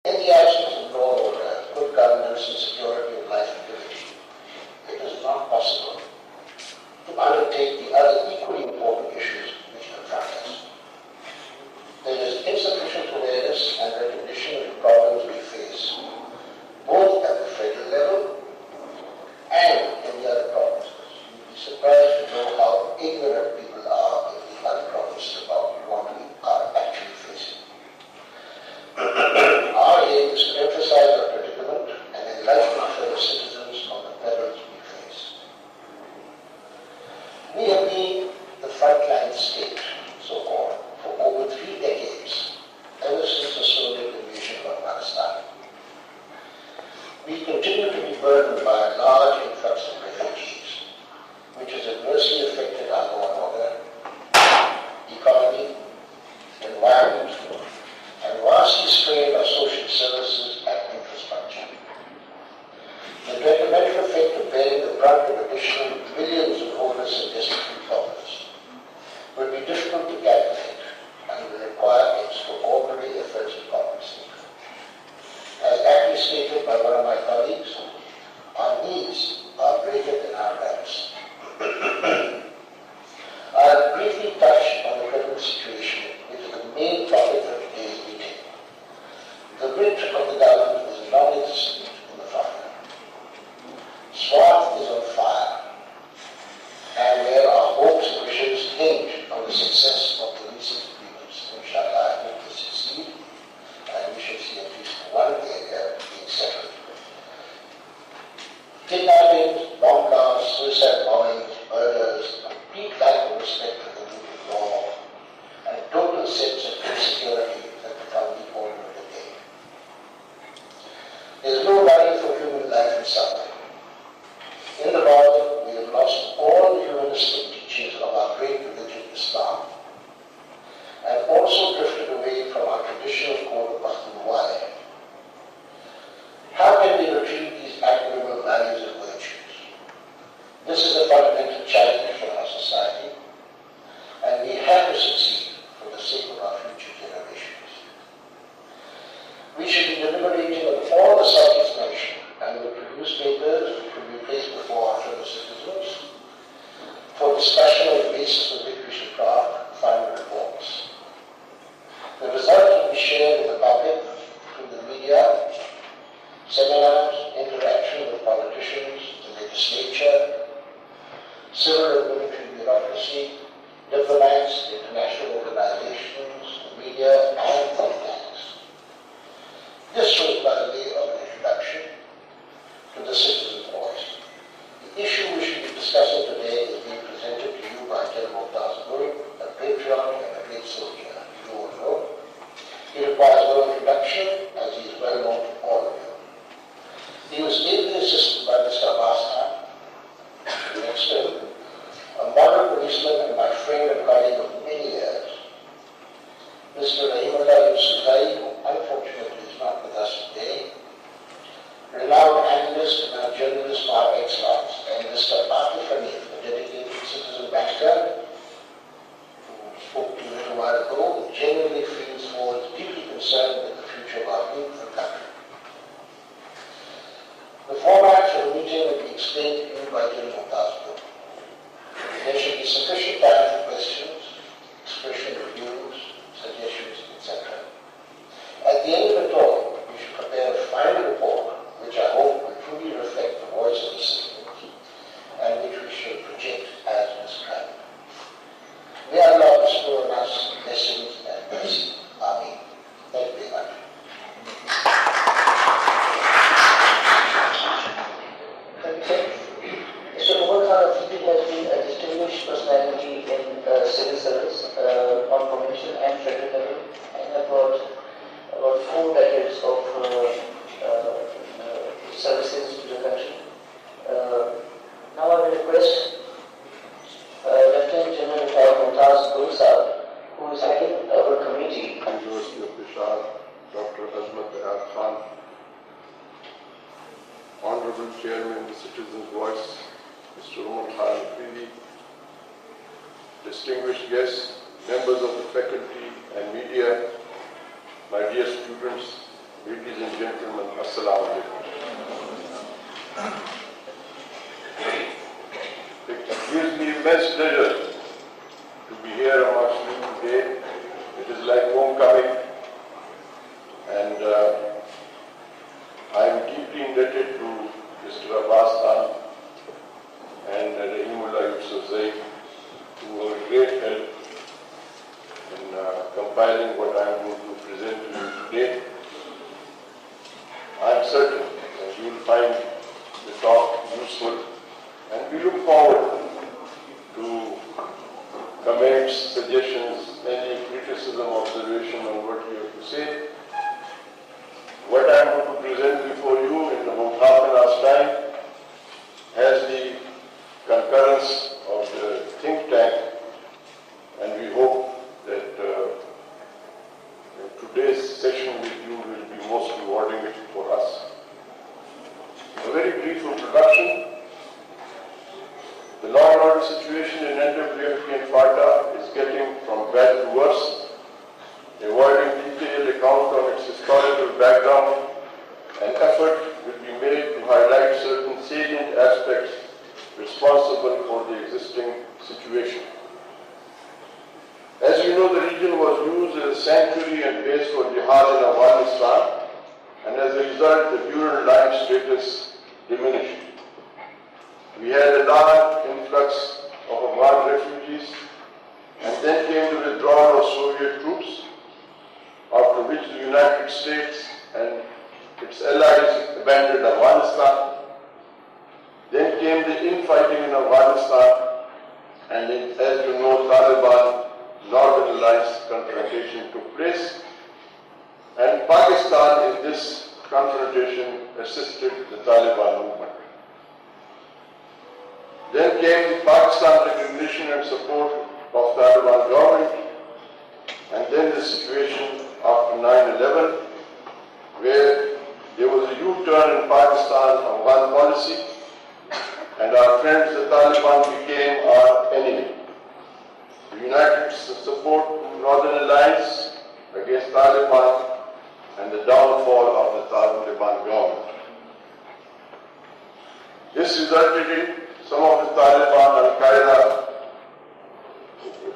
In the absence of law and order, good governance and security of life and liberty, it is not possible to undertake the other equally important issues which confront us. There is insufficient awareness and recognition of the problems we face, both at the federal level and in the other provinces. You'd be surprised to know how ignorant people are in the other provinces about what we are actually facing. Our aim is to emphasize our predicament and enlighten our fellow citizens on the perils we face. We have been the frontline state, so-called, for over 3 decades, ever since the Soviet invasion of Afghanistan. We continue to be burdened by a large influx of refugees, which has adversely affected our law and order, economy, environment, and vastly strained our social services and infrastructure. The detrimental effect of bearing the brunt of additional millions of homeless and destitute foreigners will be difficult to calculate and will require extraordinary efforts to compensate. As aptly stated by one of my colleagues, our needs are greater than our rights. I'll briefly touch on the present situation, which is the main topic of today's meeting. The writ of the government is non-existent in the fire. Swath is on fire, and where our hopes and wishes hinge on the success of the recent agreements, inshallah, I hope to succeed, and we shall see at least one area being settled. Kidnappings, bomb blasts, suicide bombings, murders, complete lack of respect for the rule of law, and a total sense of insecurity that become the order of the day. There is no value for human life and suffering. In the bargain, we have lost all the humanistic teachings of our great religion, Islam, and also drifted away from our traditional code of Bakhtu. How can we retrieve these admirable values and virtues? This is a fundamental challenge for our society, and we have to succeed for the sake of our future generations. We should be deliberating on all the subjects mentioned, and will produce papers which will be placed before our fellow citizens for discussion on the basis of which we should draft final reports. The results will be shared with the public through the media, seminars, interaction with politicians, the legislature, civil and military bureaucracy, diplomats, international organizations, the media, and think tanks. This was by the way of an introduction to the citizen's voice. The issue we should be discussing today is being presented to you by General Gul, a patriot and a great soldier. You all know. He requires no introduction, as he is well known to all of you. He was ably assisted by Mr. Abbas Khan, next to him, a model policeman and my friend and colleague of many years. Mr. Rahimullah Yusufai, who unfortunately is not with us today, renowned analyst and journalist par excellence, and Mr. Atif Hanif, a dedicated citizen banker who spoke to you a little while ago, who genuinely feels forward, deeply concerned with the future of our youth and country. The format for the meeting will be explained to you by General Gul. There should be sufficient time for questions, expression of views, suggestions, etc. At the end of the talk, we should prepare a final report, which I hope will truly reflect the voice of the citizens, and which we shall project as prescribed. May Allah bestow on us blessings and mercy. Ameen. Thank you very much. Mr. Umar Khan Afridi has been a distinguished personality in civil service on provincial and federal level, and about 4 decades of services to the country. Now I will request Lieutenant General Mumtaz Gul Sahab, who is heading our committee. University of Peshawar, Dr. Azmat Ayad Khan, Honorable Chairman, the Citizen's Voice, Mr. Umar Khan Afridi, distinguished guests, members of the faculty and media, my dear students, Ladies and gentlemen, Assalamu alaikum. It gives me immense pleasure to be here amongst you today. It is like homecoming, and I am deeply indebted to Mr. Abbas Khan and Rahimullah Yusuf Zaid, who were great help in compiling what I am going to present to you today. I am certain that you will find the talk useful, and we look forward to comments, suggestions, any criticism, observation on what you have to say. What I am going to present before you in about half an hour's time has the concurrence of the think tank, and we hope that today's session with you will be most rewarding for us. A very brief introduction. The law and order situation in NWFP and FATA is getting from bad to worse. Avoiding detailed account of its historical background, an effort will be made to highlight certain salient aspects responsible for the existing situation. As you know, the region was used as a sanctuary and base for jihad in Afghanistan, and as a result, the Bureau line status diminished. We had a large influx of Afghan refugees, and then came the withdrawal of Soviet troops, after which the United States and its allies abandoned Afghanistan. Then came the infighting in Afghanistan, and as you know, Taliban Northern Alliance confrontation took place, and Pakistan in this confrontation assisted the Taliban movement. Then came the Pakistan recognition and support of Taliban government, and then the situation after 9/11, where there was a U-turn in Pakistan-Afghan policy, and our friends the Taliban became our enemy. The United support Northern Alliance against Taliban and the downfall of the Taliban government. This resulted in some of the Taliban Al-Qaeda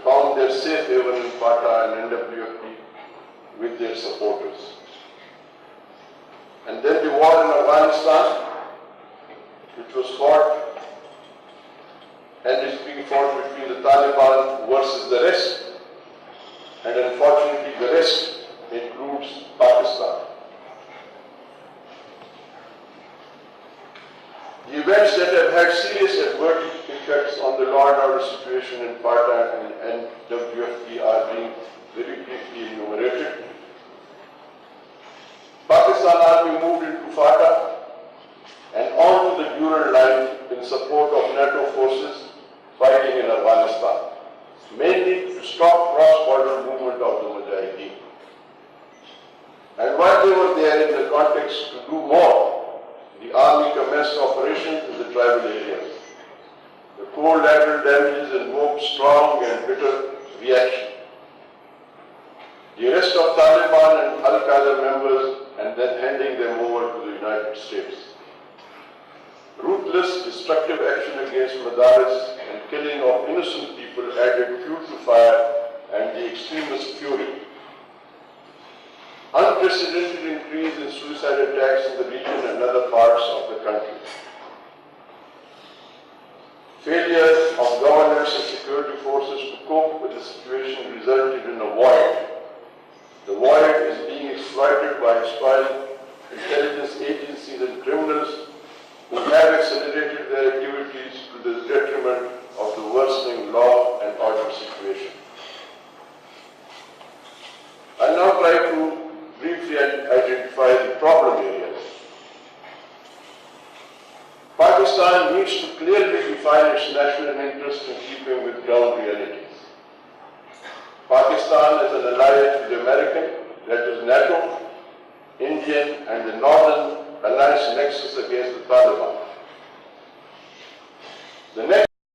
found their safe haven in FATA and NWFP with their supporters. And then the war in Afghanistan, which was fought and is being fought between the Taliban versus the rest, and unfortunately the rest includes Pakistan. The events that have had serious adverse effects on the law and order situation in FATA and NWFP are being very briefly enumerated. Pakistan Army moved into FATA and onto the Bureau line in support of NATO forces fighting in Afghanistan, mainly to stop cross-border movement of the Mujahideen. And while they were there in the context to do more, the army commenced operations in the tribal areas. The collateral damages invoked strong and bitter reaction. The arrest of Taliban and Al-Qaeda members and then handing them over to the United States. Ruthless, destructive action against Madaris and killing of innocent people added fuel to fire and the extremist fury. Unprecedented increase in suicide attacks in the region and other parts of the country. Failure of governments and security forces to cope with the situation resulted in a void. The void is being exploited by exploiting intelligence agencies and criminals who have accelerated their activities to the detriment of the worsening law and order situation. I'll now try to briefly identify the problem areas. Pakistan needs to clearly define its national interest in keeping with ground realities. Pakistan is an ally to the American, that is NATO, Indian, and the Northern Alliance nexus against the Taliban. The next